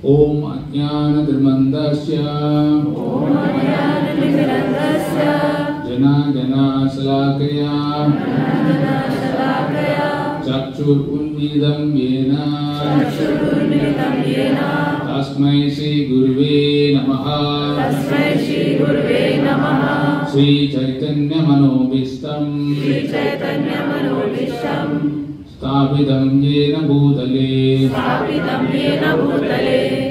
ओम अज्ञानतिमिरन्धस्य जनाजनाशलाकया चक्षुरुन्मिलितं येन तस्मै श्री गुरुवे नमः। श्री चैतन्य मनोभीष्टं स्थापितं येन भूतले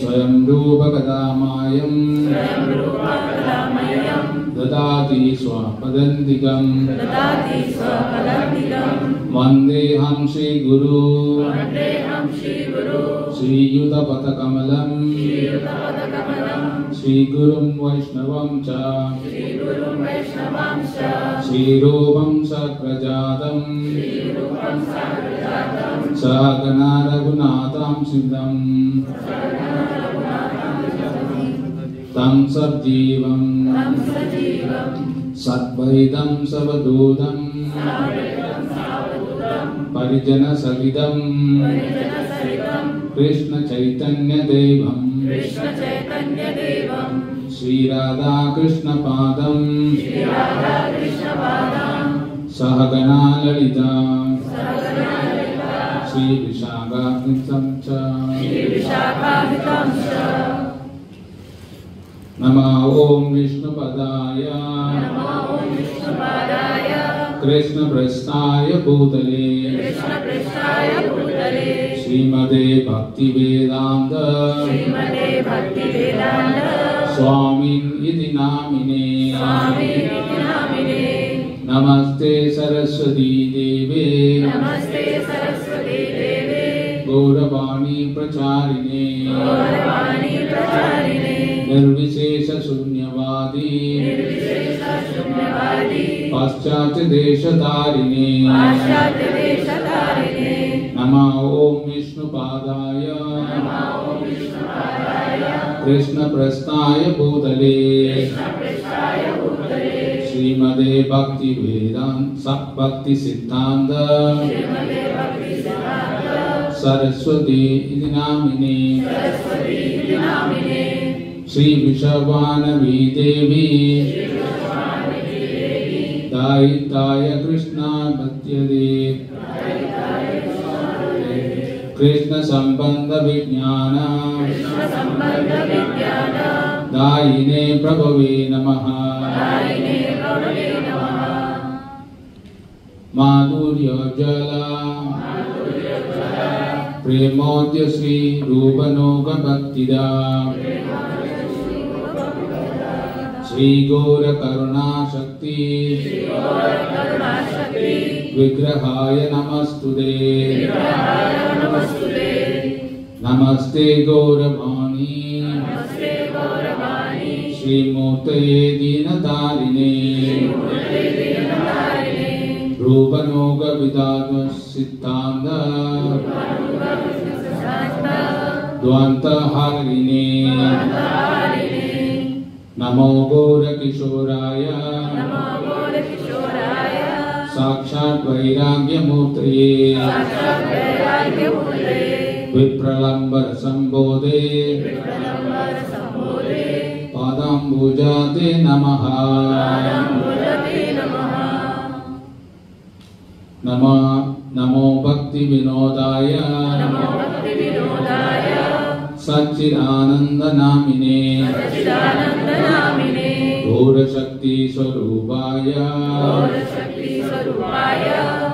स्वयं रूप कदा मायं ददाति स्वपदान्तिकं वन्देऽहं श्रीगुरु श्रीयुतपथकमलं श्रीगुरुं वैष्णवं च श्रीरूपं सक्रजातं सहगना रघुनाथं सिद्धं तं सजीवं सद्वैतं सवधूतं परिजनसहितं कृष्ण चैतन्य देवं श्री राधा कृष्ण पादं सहगना ललिता श्री विशाखान्वितं च नमः ओम विष्णुपदाय कृष्णप्रस्थाय भूतले श्रीमते भक्तिवेदांत स्वामिन् नामिने नमस्ते सरस्वती देवे गौरवाणी प्रचारिणे निर्विशेष शून्यवादी पाश्चात्य देशतारिणे नमः ओम विष्णुपादाय कृष्णप्रस्थाय भूतले श्रीमते भक्ति सिद्धांत सरस्वती नामिने श्री विश्ववानवी देवी दायिताय कृष्णा भक्त्यदे कृष्ण संबंध विज्ञान दायिने प्रभवे नमः। माधुर्य जला प्रेमोद्य श्री रूपनोग भक्तिदा श्री गौर करुणा शक्ति विग्रहाय नमस्तुते नमस्ते गौरवाणी श्रीमूर्तये दीनतारिणे रूपनोग विदात सिद्धांत द्वंतहारिणे नमो गौर किशोराय साक्षात् वैराग्य मूर्तये विप्रलंबर संबोधे पादांबुजाते नमः। नमो भक्ति विनोदाय सच्चिदानंद नामिने घोर शक्ति स्वरूपाय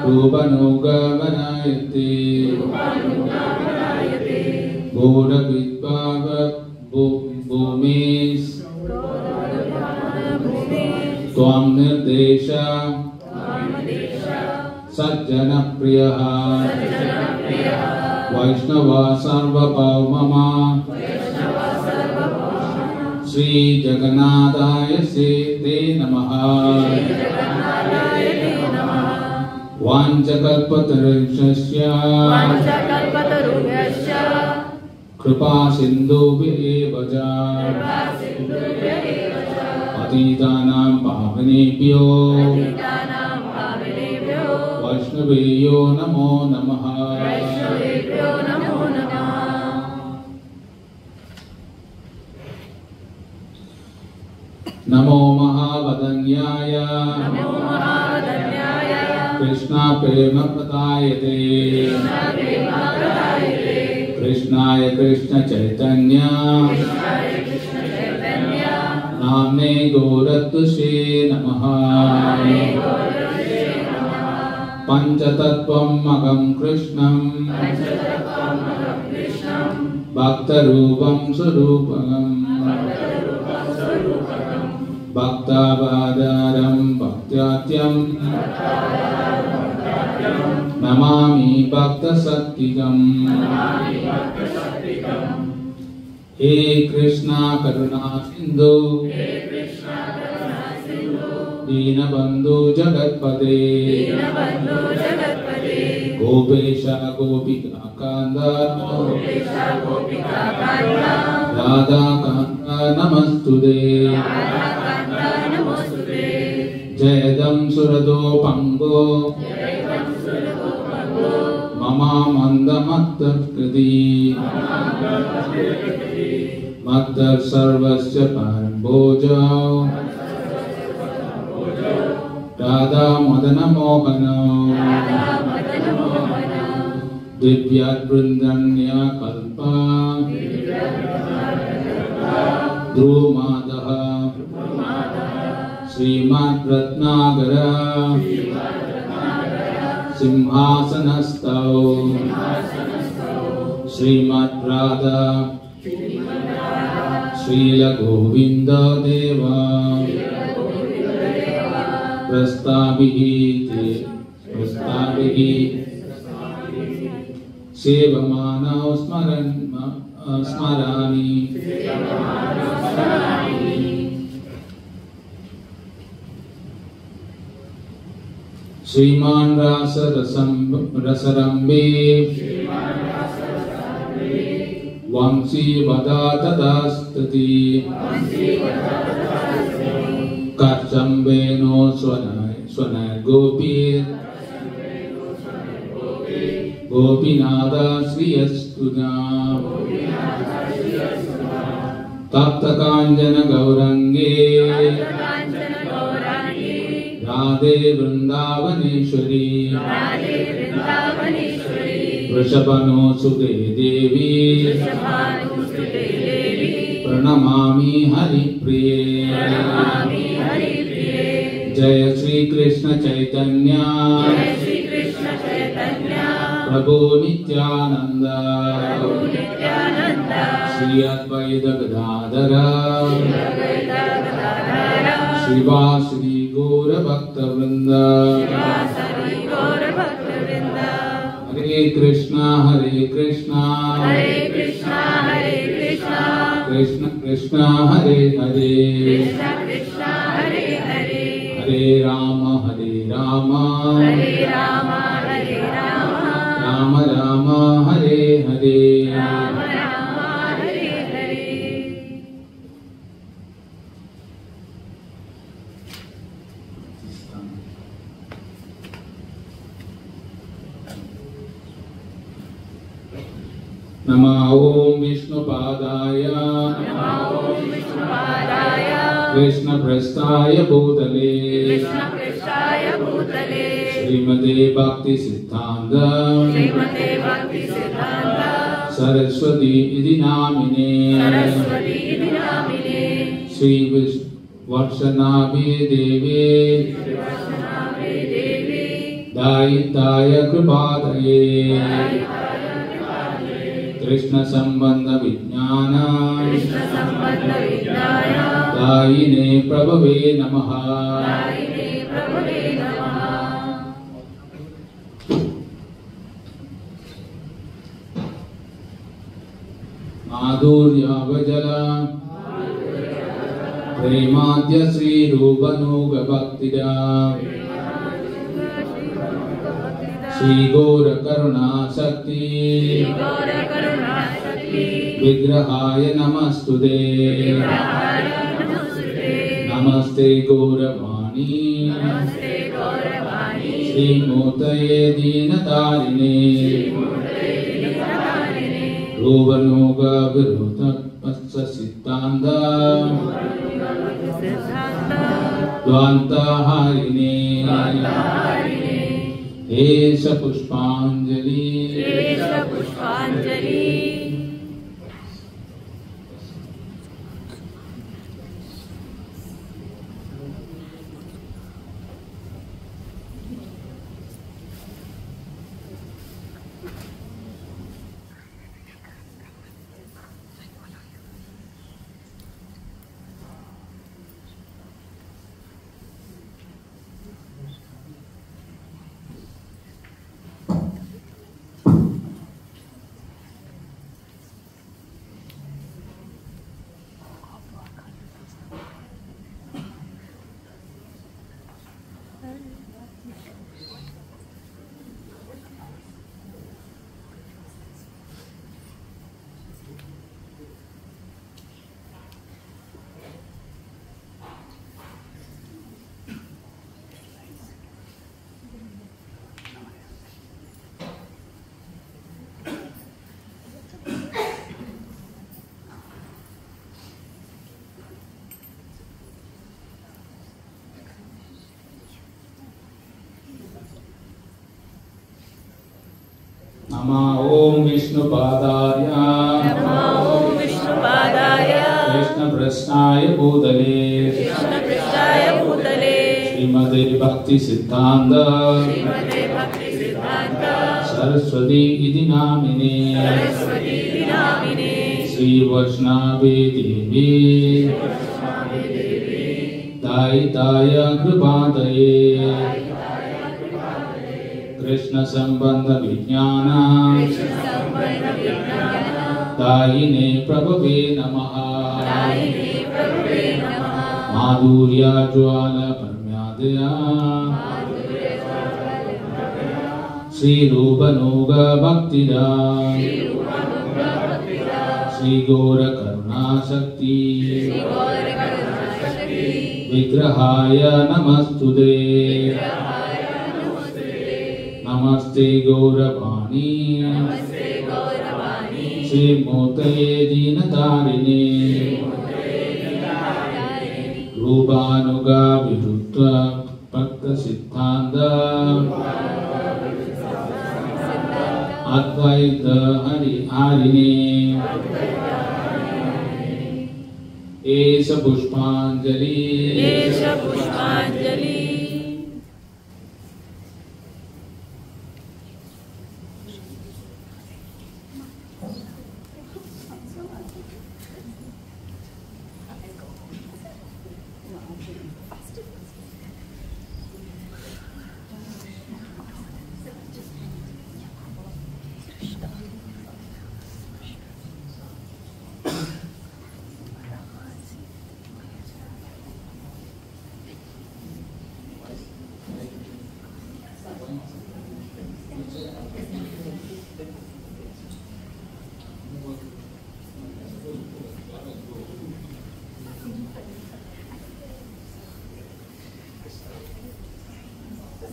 रूपनोग वनायते घोर विद्भाग भूमिस् त्वां निर्देश सज्जन प्रियः वैष्णव सार्वभौमः श्री जगन्नाथाय ते नमः। वाञ्छकल्पतरुभ्यश्च कृपा सिन्धुभ्येव च पतितानां पावनेभ्यो वैष्णवेभ्यो नमो नमः। नमो महावदन्याय कृष्णा प्रेम प्रदायते कृष्णाय कृष्ण चैतन्य नाम्ने गौरतुषे नमः पंचतत्वम् अगं कृष्णं भक्तरूपं स्वरूपम् भक्तावादारं भक्त्यात्यं नमामि भक्तशक्तिकम् हे कृष्णा करुणा सिंधु दीनबंधु जगत्पते गोपेश गोपिका कांद राधा कांद नमस्तुते जयदं सुरदो पंगो ममा मंदमत्तकृति मत्त सर्वस्य परम्भोजो राधा मदन मोहन दिव्याद्वृन्दन्य कल्पा ध्रुवमादः श्रीमद् रत्नाकर सिंहासनस्थौ श्रीमद् राधा श्रील गोविंद देवा प्रस्ताभिः सेवमानौ स्मरामि श्रीमान रसरम्बे वंशी वदा तदास्तति कर्चम्बेनो स्वनय गोपीर गोपीनादा श्रियस्तुना तप्त कांचन गौरंगे राधे वृंदावनेश्वरी वृषभनुसुते देवी प्रणमामि हरिप्रिये जय श्री कृष्ण चैतन्य प्रभु नित्यानंद श्री अद्वैत गदाधर श्रीवासुदेव गौर भक्त वृंद हरे कृष्णा कृष्ण कृष्णा हरे हरे हरे राम राम राम हरे हरे नमः ओम विष्णुपादाय कृष्णप्रस्थाय भूतले श्रीमते भक्ति सिद्धांत सरस्वती इति नामिने श्री वर्षनाभि देवे दायिताय कृपादये कृष्ण संबंध विज्ञान दायिने प्रभवे नमः माधुर्यावजल प्रेमाद्य श्री रूपनुग भक्तिदा श्री गौर करुणा शक्ति विग्रहाय नमस्तुते नमस्ते गौरवाणी श्रीमूर्तये दीनतारिणे रूपनोग विरुद्ध पश्च सिद्धांत द्वांतहारिणे एष पुष्पांजलि नमो ओम विष्णुपादाय कृष्णप्रस्थाय भूतले श्रीमते भक्ति सिद्धांत सरस्वती इति नामिने श्री वैष्णवी देवी दायिताय कृपादये कृष्ण संबंध विज्ञान दायिने प्रभवे नमः माधुर्य ज्वाल परम्यादया श्री रूपनोग भक्तिदा श्री गौर करुणा शक्ति विग्रहाय नमस्तुते नमस्ते गौरवाणी श्री मूर्तये दीनतारिणे रूपानुगा विरुद्ध भक्त सिद्धांत अद्वैत हरिहारिणे एष पुष्पांजलि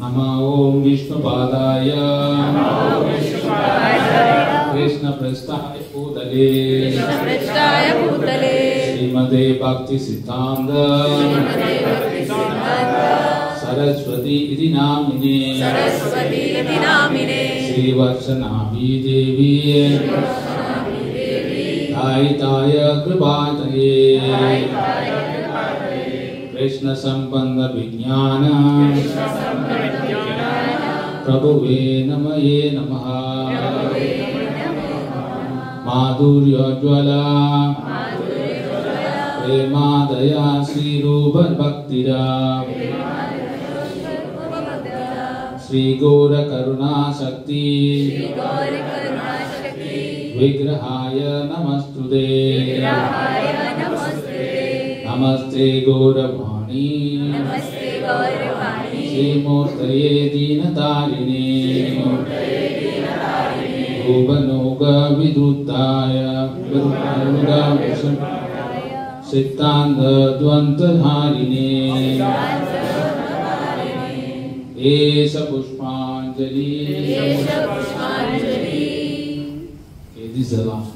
नमो ओम विष्णुपादाय कृष्णप्रस्थाय भूतले श्रीमते भक्ति सिद्धांत सरस्वती इति नामिने श्री वैष्णवी देवी दायिताय कृपादये कृष्ण संबंध विज्ञान प्रभुवे नमये नमः माधुर्योज्वला प्रेमादया श्री रूप भक्तिदा श्री गौर करुणा शक्ति विग्रहाय नमस्तुते नमस्ते गौरवाणी श्रीमूर्तये दीनतारिणे रूपनोग विद्युताय सिद्धांत द्वंतधारिणे एष पुष्पांजलि. This is the last.